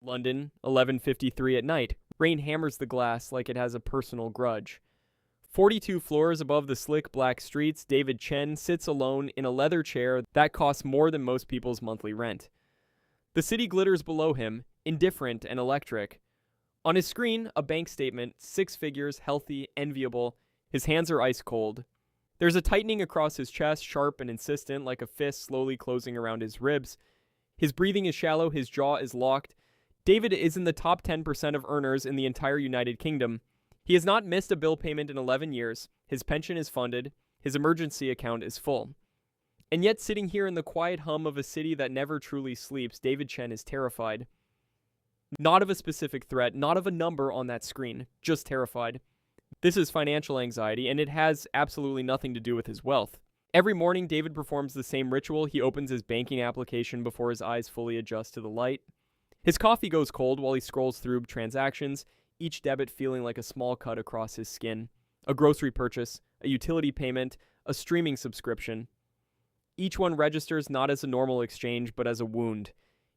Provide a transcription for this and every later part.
London, 11:53 at night. Rain hammers the glass like it has a personal grudge. 42 floors above the slick black streets, David Chen sits alone in a leather chair that costs more than most people's monthly rent. The city glitters below him, indifferent and electric. On his screen, a bank statement, 6 figures, healthy, enviable. His hands are ice cold. There's a tightening across his chest, sharp and insistent, like a fist slowly closing around his ribs. His breathing is shallow, his jaw is locked. David is in the top 10% of earners in the entire United Kingdom. He has not missed a bill payment in 11 years. His pension is funded. His emergency account is full. And yet, sitting here in the quiet hum of a city that never truly sleeps, David Chen is terrified. Not of a specific threat, not of a number on that screen, just terrified. This is financial anxiety, and it has absolutely nothing to do with his wealth. Every morning, David performs the same ritual. He opens his banking application before his eyes fully adjust to the light. His coffee goes cold while he scrolls through transactions, each debit feeling like a small cut across his skin. A grocery purchase, a utility payment, a streaming subscription. Each one registers not as a normal exchange, but as a wound.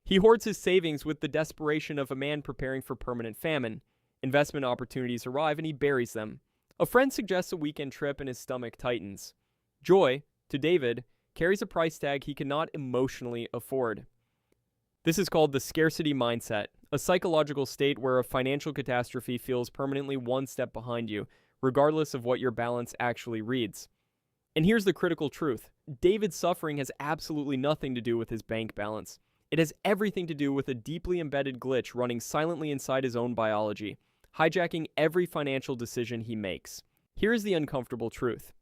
He hoards his savings with the desperation of a man preparing for permanent famine. Investment opportunities arrive and he buries them. A friend suggests a weekend trip and his stomach tightens. Joy, to David, carries a price tag he cannot emotionally afford. This is called the scarcity mindset, a psychological state where a financial catastrophe feels permanently one step behind you, regardless of what your balance actually reads. And here's the critical truth. David's suffering has absolutely nothing to do with his bank balance. It has everything to do with a deeply embedded glitch running silently inside his own biology, hijacking every financial decision he makes. Here is the uncomfortable truth.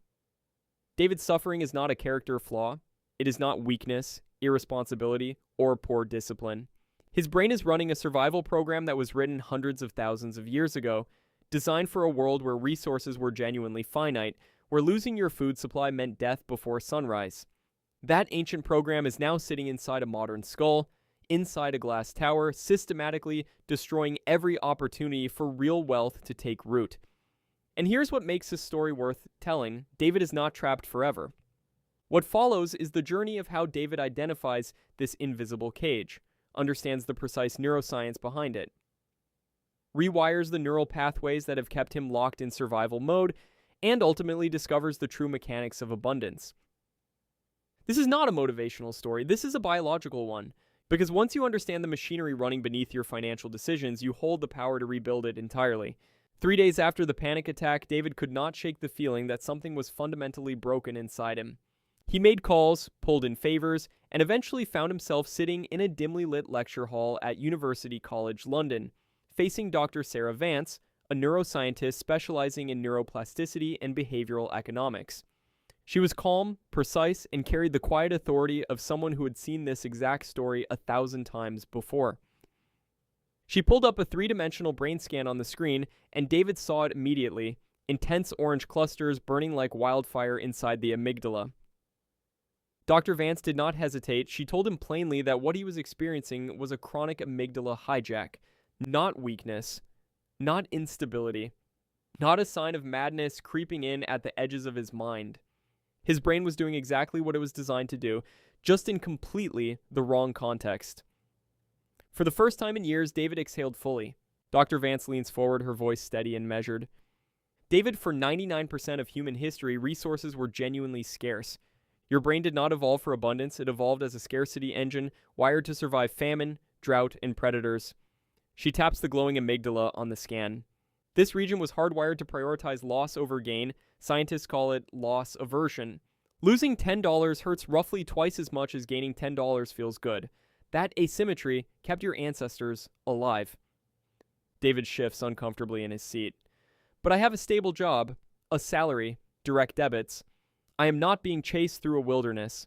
David's suffering is not a character flaw. It is not weakness, irresponsibility, or poor discipline. His brain is running a survival program that was written hundreds of thousands of years ago, designed for a world where resources were genuinely finite, where losing your food supply meant death before sunrise. That ancient program is now sitting inside a modern skull, inside a glass tower, systematically destroying every opportunity for real wealth to take root. And here's what makes this story worth telling. David is not trapped forever. What follows is the journey of how David identifies this invisible cage, understands the precise neuroscience behind it, rewires the neural pathways that have kept him locked in survival mode, and ultimately discovers the true mechanics of abundance. This is not a motivational story. This is a biological one. Because once you understand the machinery running beneath your financial decisions, you hold the power to rebuild it entirely. 3 days after the panic attack, David could not shake the feeling that something was fundamentally broken inside him. He made calls, pulled in favors, and eventually found himself sitting in a dimly lit lecture hall at University College London, facing Dr. Sarah Vance, a neuroscientist specializing in neuroplasticity and behavioral economics. She was calm, precise, and carried the quiet authority of someone who had seen this exact story 1,000 times before. She pulled up a 3-dimensional brain scan on the screen, and David saw it immediately, intense orange clusters burning like wildfire inside the amygdala. Dr. Vance did not hesitate. She told him plainly that what he was experiencing was a chronic amygdala hijack, not weakness, not instability, not a sign of madness creeping in at the edges of his mind. His brain was doing exactly what it was designed to do, just in completely the wrong context. For the first time in years, David exhaled fully. Dr. Vance leans forward, her voice steady and measured. David, for 99% of human history, resources were genuinely scarce. Your brain did not evolve for abundance. It evolved as a scarcity engine, wired to survive famine, drought, and predators. She taps the glowing amygdala on the scan. This region was hardwired to prioritize loss over gain. Scientists call it loss aversion. Losing $10 hurts roughly twice as much as gaining $10 feels good. That asymmetry kept your ancestors alive. David shifts uncomfortably in his seat. But I have a stable job, a salary, direct debits. I am not being chased through a wilderness.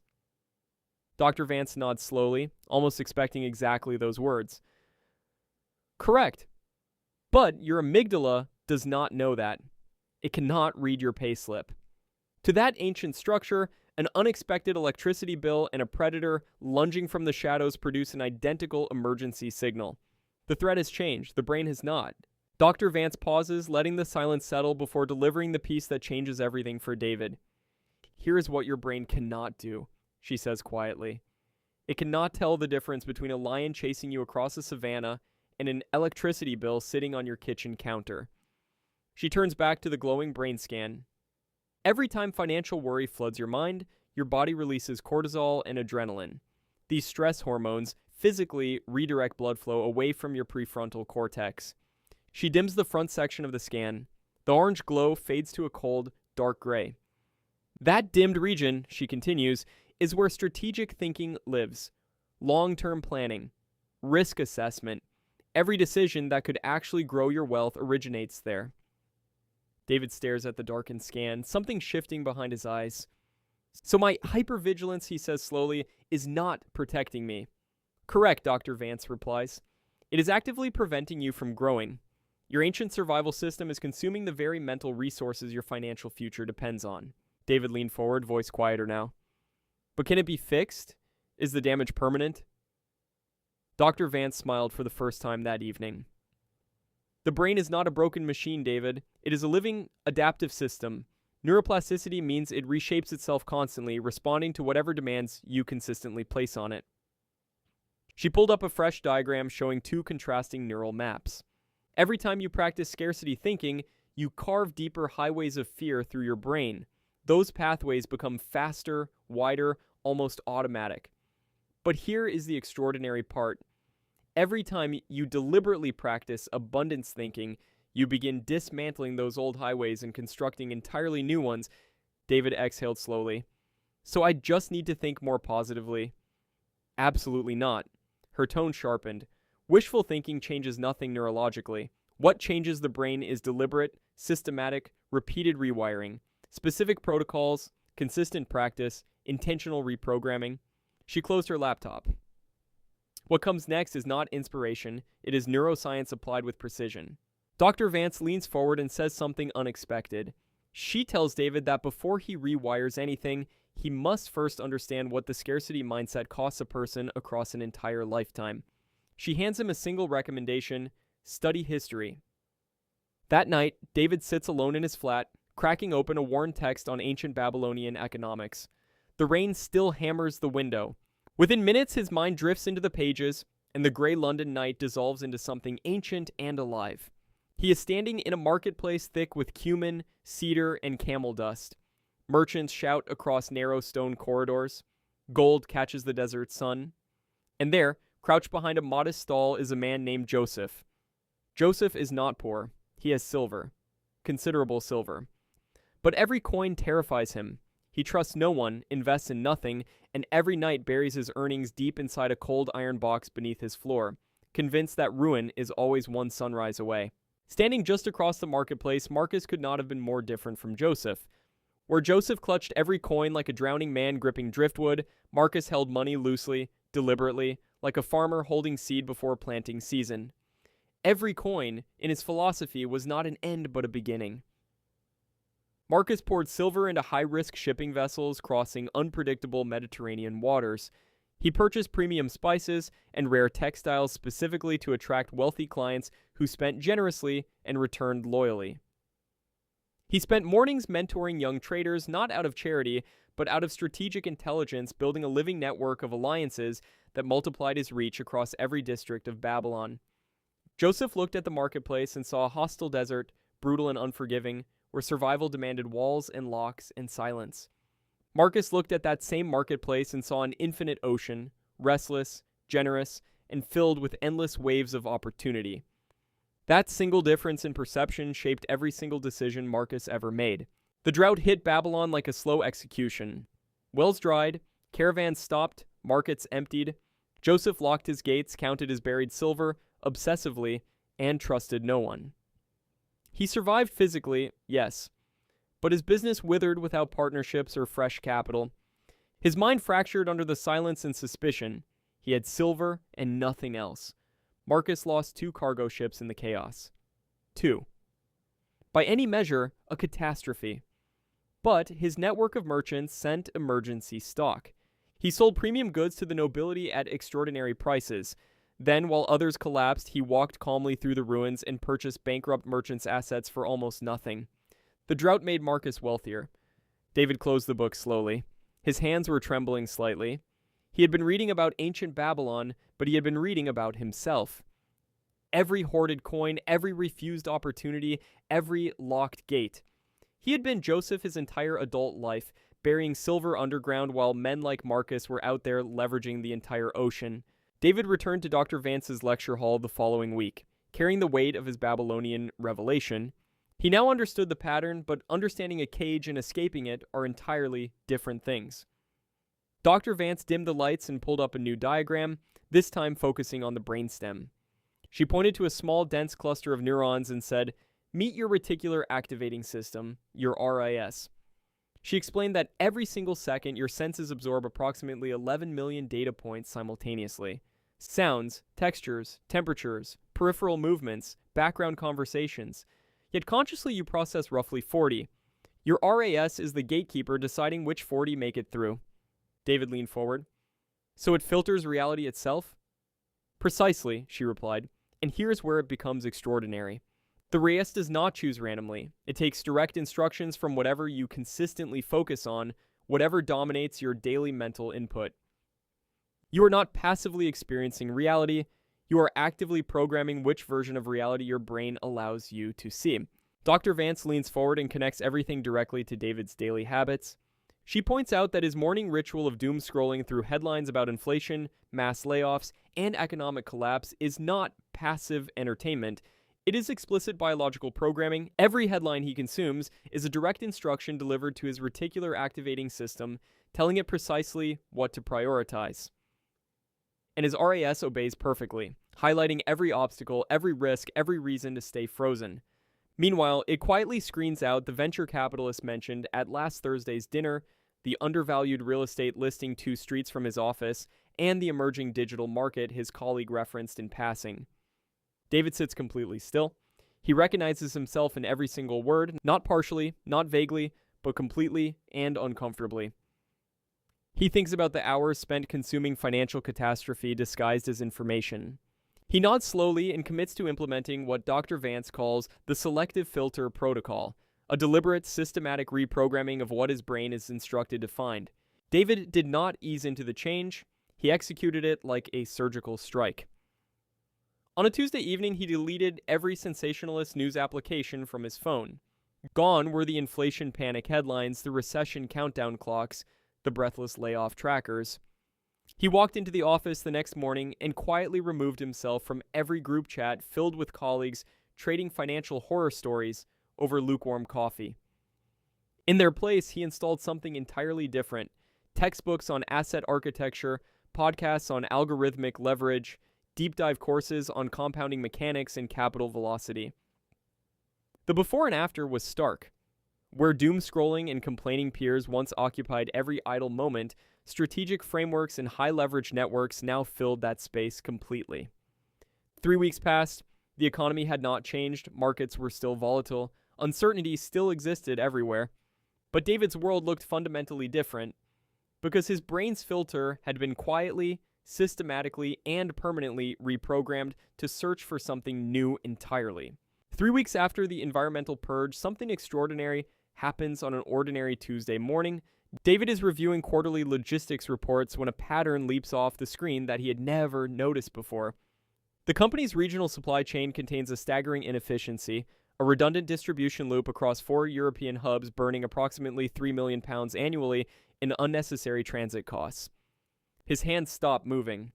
Dr. Vance nods slowly, almost expecting exactly those words. Correct. But your amygdala does not know that. It cannot read your payslip. To that ancient structure, an unexpected electricity bill and a predator lunging from the shadows produce an identical emergency signal. The threat has changed. The brain has not. Dr. Vance pauses, letting the silence settle before delivering the piece that changes everything for David. Here is what your brain cannot do, she says quietly. It cannot tell the difference between a lion chasing you across a savanna and an electricity bill sitting on your kitchen counter. She turns back to the glowing brain scan. Every time financial worry floods your mind, your body releases cortisol and adrenaline. These stress hormones physically redirect blood flow away from your prefrontal cortex. She dims the front section of the scan. The orange glow fades to a cold, dark gray. That dimmed region, she continues, is where strategic thinking lives. Long-term planning, risk assessment. Every decision that could actually grow your wealth originates there. David stares at the darkened scan, something shifting behind his eyes. So my hypervigilance, he says slowly, is not protecting me. Correct, Dr. Vance replies. It is actively preventing you from growing. Your ancient survival system is consuming the very mental resources your financial future depends on. David leaned forward, voice quieter now. But can it be fixed? Is the damage permanent? Dr. Vance smiled for the first time that evening. The brain is not a broken machine, David. It is a living, adaptive system. Neuroplasticity means it reshapes itself constantly, responding to whatever demands you consistently place on it. She pulled up a fresh diagram showing two contrasting neural maps. Every time you practice scarcity thinking, you carve deeper highways of fear through your brain. Those pathways become faster, wider, almost automatic. But here is the extraordinary part. Every time you deliberately practice abundance thinking, you begin dismantling those old highways and constructing entirely new ones. David exhaled slowly. So I just need to think more positively? Absolutely not. Her tone sharpened. Wishful thinking changes nothing neurologically. What changes the brain is deliberate, systematic, repeated rewiring, specific protocols, consistent practice, intentional reprogramming. She closed her laptop. What comes next is not inspiration, it is neuroscience applied with precision. Dr. Vance leans forward and says something unexpected. She tells David that before he rewires anything, he must first understand what the scarcity mindset costs a person across an entire lifetime. She hands him a single recommendation: study history. That night, David sits alone in his flat, cracking open a worn text on ancient Babylonian economics. The rain still hammers the window. Within minutes, his mind drifts into the pages, and the gray London night dissolves into something ancient and alive. He is standing in a marketplace thick with cumin, cedar, and camel dust. Merchants shout across narrow stone corridors. Gold catches the desert sun. And there, crouched behind a modest stall, is a man named Joseph. Joseph is not poor. He has silver. Considerable silver. But every coin terrifies him. He trusts no one, invests in nothing, and every night buries his earnings deep inside a cold iron box beneath his floor, convinced that ruin is always one sunrise away. Standing just across the marketplace, Marcus could not have been more different from Joseph. Where Joseph clutched every coin like a drowning man gripping driftwood, Marcus held money loosely, deliberately, like a farmer holding seed before planting season. Every coin, in his philosophy, was not an end but a beginning. Marcus poured silver into high-risk shipping vessels crossing unpredictable Mediterranean waters. He purchased premium spices and rare textiles specifically to attract wealthy clients who spent generously and returned loyally. He spent mornings mentoring young traders not out of charity, but out of strategic intelligence, building a living network of alliances that multiplied his reach across every district of Babylon. Joseph looked at the marketplace and saw a hostile desert, brutal and unforgiving, where survival demanded walls and locks and silence. Marcus looked at that same marketplace and saw an infinite ocean, restless, generous, and filled with endless waves of opportunity. That single difference in perception shaped every single decision Marcus ever made. The drought hit Babylon like a slow execution. Wells dried, caravans stopped, markets emptied. Joseph locked his gates, counted his buried silver, obsessively, and trusted no one. He survived physically, yes, but his business withered without partnerships or fresh capital. His mind fractured under the silence and suspicion. He had silver and nothing else. Marcus lost 2 cargo ships in the chaos. 2. By any measure, a catastrophe. But his network of merchants sent emergency stock. He sold premium goods to the nobility at extraordinary prices. Then, while others collapsed, he walked calmly through the ruins and purchased bankrupt merchants' assets for almost nothing. The drought made Marcus wealthier. David closed the book slowly. His hands were trembling slightly. He had been reading about ancient Babylon, but he had been reading about himself. every hoarded coin, every refused opportunity, every locked gate. He had been Joseph his entire adult life, burying silver underground while men like Marcus were out there leveraging the entire ocean. David returned to Dr. Vance's lecture hall the following week, carrying the weight of his Babylonian revelation. He now understood the pattern, but understanding a cage and escaping it are entirely different things. Dr. Vance dimmed the lights and pulled up a new diagram, this time focusing on the brainstem. She pointed to a small, dense cluster of neurons and said, "Meet your reticular activating system, your RIS." She explained that every single second, your senses absorb approximately 11 million data points simultaneously. Sounds, textures, temperatures, peripheral movements, background conversations. Yet consciously you process roughly 40. Your RAS is the gatekeeper deciding which 40 make it through. David leaned forward. So it filters reality itself? Precisely, she replied. And here's where it becomes extraordinary. The RAS does not choose randomly. It takes direct instructions from whatever you consistently focus on, whatever dominates your daily mental input. You are not passively experiencing reality. You are actively programming which version of reality your brain allows you to see. Dr. Vance leans forward and connects everything directly to David's daily habits. She points out that his morning ritual of doom scrolling through headlines about inflation, mass layoffs, and economic collapse is not passive entertainment. It is explicit biological programming. Every headline he consumes is a direct instruction delivered to his reticular activating system, telling it precisely what to prioritize. And his RAS obeys perfectly, highlighting every obstacle, every risk, every reason to stay frozen. Meanwhile, it quietly screens out the venture capitalist mentioned at last Thursday's dinner, the undervalued real estate listing 2 streets from his office, and the emerging digital market his colleague referenced in passing. David sits completely still. He recognizes himself in every single word, not partially, not vaguely, but completely and uncomfortably. He thinks about the hours spent consuming financial catastrophe disguised as information. He nods slowly and commits to implementing what Dr. Vance calls the selective filter protocol, a deliberate, systematic reprogramming of what his brain is instructed to find. David did not ease into the change. He executed it like a surgical strike. On a Tuesday evening, he deleted every sensationalist news application from his phone. Gone were the inflation panic headlines, the recession countdown clocks, the breathless layoff trackers. He walked into the office the next morning and quietly removed himself from every group chat filled with colleagues trading financial horror stories over lukewarm coffee. In their place, he installed something entirely different: textbooks on asset architecture, podcasts on algorithmic leverage, deep dive courses on compounding mechanics and capital velocity. The before and after was stark. Where doom scrolling and complaining peers once occupied every idle moment, strategic frameworks and high leverage networks now filled that space completely. 3 weeks passed, the economy had not changed, markets were still volatile, uncertainty still existed everywhere. But David's world looked fundamentally different, because his brain's filter had been quietly, systematically, and permanently reprogrammed to search for something new entirely. 3 weeks after the environmental purge, something extraordinary happens on an ordinary Tuesday morning. David is reviewing quarterly logistics reports when a pattern leaps off the screen that he had never noticed before. The company's regional supply chain contains a staggering inefficiency, a redundant distribution loop across 4 European hubs burning approximately £3 million annually in unnecessary transit costs. His hands stop moving.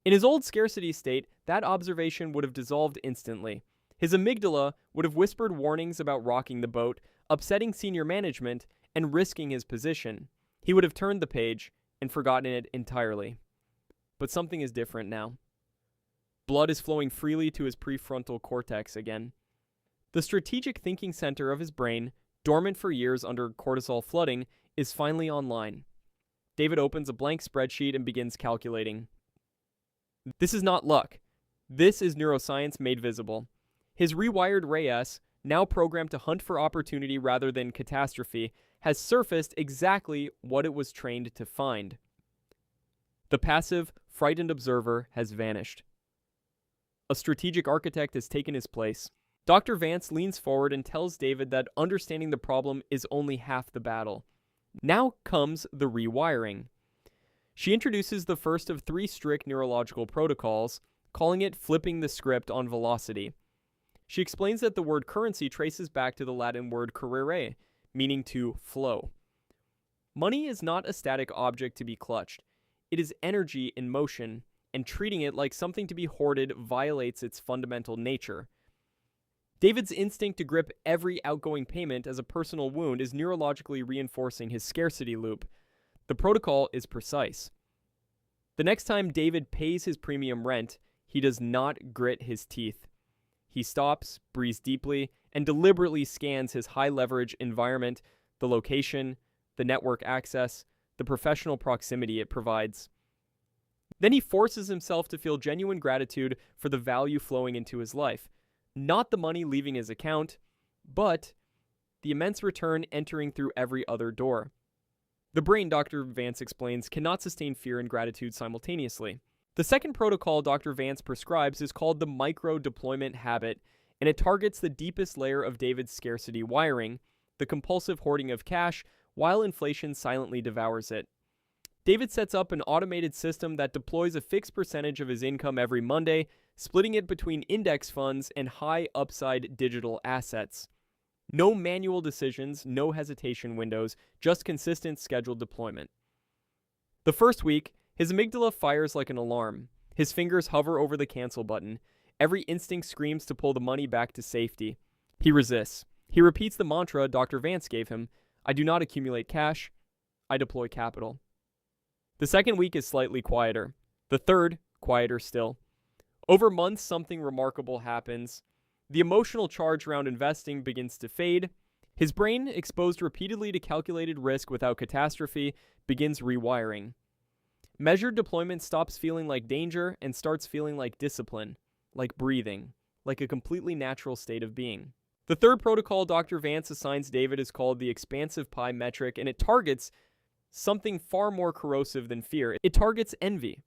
In his old scarcity state, that observation would have dissolved instantly. His amygdala would have whispered warnings about rocking the boat, upsetting senior management, and risking his position. He would have turned the page and forgotten it entirely. But something is different now. Blood is flowing freely to his prefrontal cortex again. The strategic thinking center of his brain, dormant for years under cortisol flooding, is finally online. David opens a blank spreadsheet and begins calculating. This is not luck. This is neuroscience made visible. His rewired RAS, now programmed to hunt for opportunity rather than catastrophe, has surfaced exactly what it was trained to find. The passive, frightened observer has vanished. A strategic architect has taken his place. Dr. Vance leans forward and tells David that understanding the problem is only half the battle. Now comes the rewiring. She introduces the first of 3 strict neurological protocols, calling it flipping the script on velocity. She explains that the word currency traces back to the Latin word currere, meaning to flow. Money is not a static object to be clutched. It is energy in motion, and treating it like something to be hoarded violates its fundamental nature. David's instinct to grip every outgoing payment as a personal wound is neurologically reinforcing his scarcity loop. The protocol is precise. The next time David pays his premium rent, he does not grit his teeth. He stops, breathes deeply, and deliberately scans his high-leverage environment, the location, the network access, the professional proximity it provides. Then he forces himself to feel genuine gratitude for the value flowing into his life. Not the money leaving his account, but the immense return entering through every other door. The brain, Dr. Vance explains, cannot sustain fear and gratitude simultaneously. The second protocol Dr. Vance prescribes is called the micro-deployment habit, and it targets the deepest layer of David's scarcity wiring, the compulsive hoarding of cash, while inflation silently devours it. David sets up an automated system that deploys a fixed percentage of his income every Monday, splitting it between index funds and high-upside digital assets. No manual decisions, no hesitation windows, just consistent scheduled deployment. The first week, his amygdala fires like an alarm. His fingers hover over the cancel button. Every instinct screams to pull the money back to safety. He resists. He repeats the mantra Dr. Vance gave him: I do not accumulate cash, I deploy capital. The second week is slightly quieter. The third, quieter still. Over months, something remarkable happens. The emotional charge around investing begins to fade. His brain, exposed repeatedly to calculated risk without catastrophe, begins rewiring. Measured deployment stops feeling like danger and starts feeling like discipline, like breathing, like a completely natural state of being. The third protocol Dr. Vance assigns David is called the expansive pie metric, and it targets something far more corrosive than fear. It targets envy.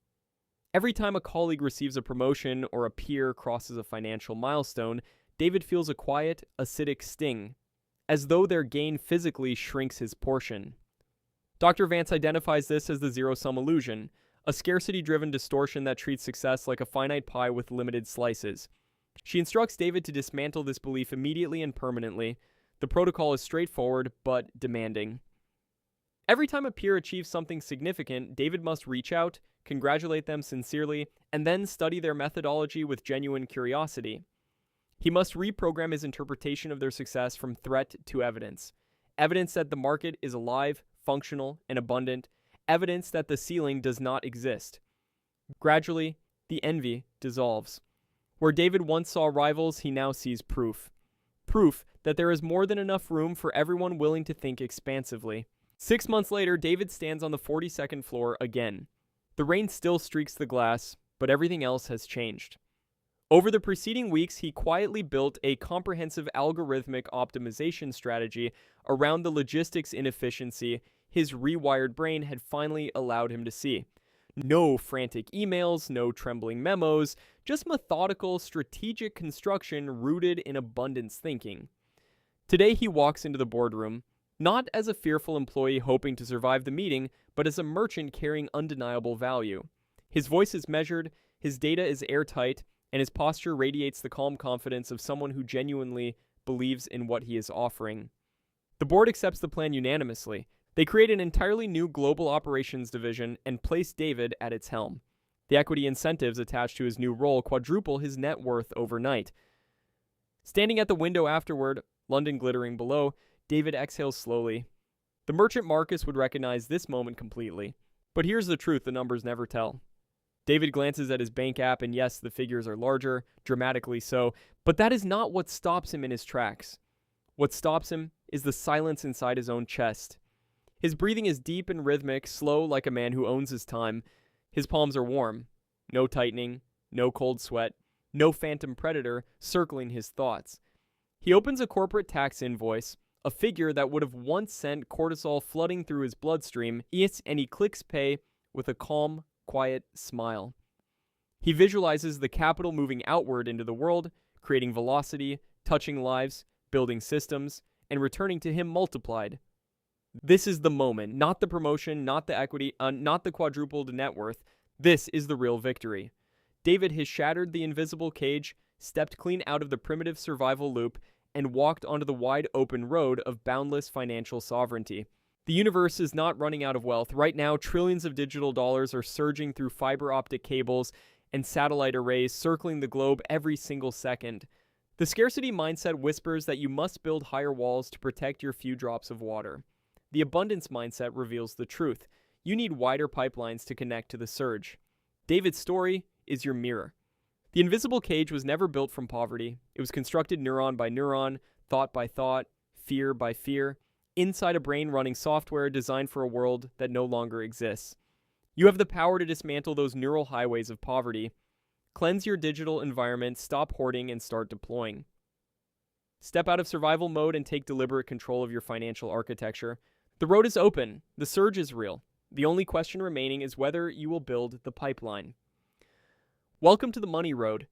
Every time a colleague receives a promotion or a peer crosses a financial milestone, David feels a quiet, acidic sting, as though their gain physically shrinks his portion. Dr. Vance identifies this as the zero-sum illusion, a scarcity-driven distortion that treats success like a finite pie with limited slices. She instructs David to dismantle this belief immediately and permanently. The protocol is straightforward, but demanding. Every time a peer achieves something significant, David must reach out, congratulate them sincerely, and then study their methodology with genuine curiosity. He must reprogram his interpretation of their success from threat to evidence. Evidence that the market is alive, functional, and abundant. Evidence that the ceiling does not exist. Gradually, the envy dissolves. Where David once saw rivals, he now sees proof. Proof that there is more than enough room for everyone willing to think expansively. 6 months later, David stands on the 42nd floor again. The rain still streaks the glass, but everything else has changed. Over the preceding weeks, he quietly built a comprehensive algorithmic optimization strategy around the logistics inefficiency his rewired brain had finally allowed him to see. No frantic emails, no trembling memos, just methodical, strategic construction rooted in abundance thinking. Today he walks into the boardroom, not as a fearful employee hoping to survive the meeting, but as a merchant carrying undeniable value. His voice is measured, his data is airtight, and his posture radiates the calm confidence of someone who genuinely believes in what he is offering. The board accepts the plan unanimously. They create an entirely new global operations division and place David at its helm. The equity incentives attached to his new role quadruple his net worth overnight. Standing at the window afterward, London glittering below, David exhales slowly. The merchant Marcus would recognize this moment completely. But here's the truth the numbers never tell. David glances at his bank app, and yes, the figures are larger, dramatically so, but that is not what stops him in his tracks. What stops him is the silence inside his own chest. His breathing is deep and rhythmic, slow like a man who owns his time. His palms are warm. No tightening, no cold sweat, no phantom predator circling his thoughts. He opens a corporate tax invoice, a figure that would have once sent cortisol flooding through his bloodstream, and he clicks pay with a calm, quiet smile. He visualizes the capital moving outward into the world, creating velocity, touching lives, building systems, and returning to him multiplied. This is the moment, not the promotion, not the equity, not the quadrupled net worth. This is the real victory. David has shattered the invisible cage, stepped clean out of the primitive survival loop, and walked onto the wide open road of boundless financial sovereignty. The universe is not running out of wealth. Right now, trillions of digital dollars are surging through fiber optic cables and satellite arrays circling the globe every single second. The scarcity mindset whispers that you must build higher walls to protect your few drops of water. The abundance mindset reveals the truth. You need wider pipelines to connect to the surge. David's story is your mirror. The invisible cage was never built from poverty. It was constructed neuron by neuron, thought by thought, fear by fear, inside a brain running software designed for a world that no longer exists. You have the power to dismantle those neural highways of poverty. Cleanse your digital environment, stop hoarding, and start deploying. Step out of survival mode and take deliberate control of your financial architecture. The road is open. The surge is real. The only question remaining is whether you will build the pipeline. Welcome to the money road.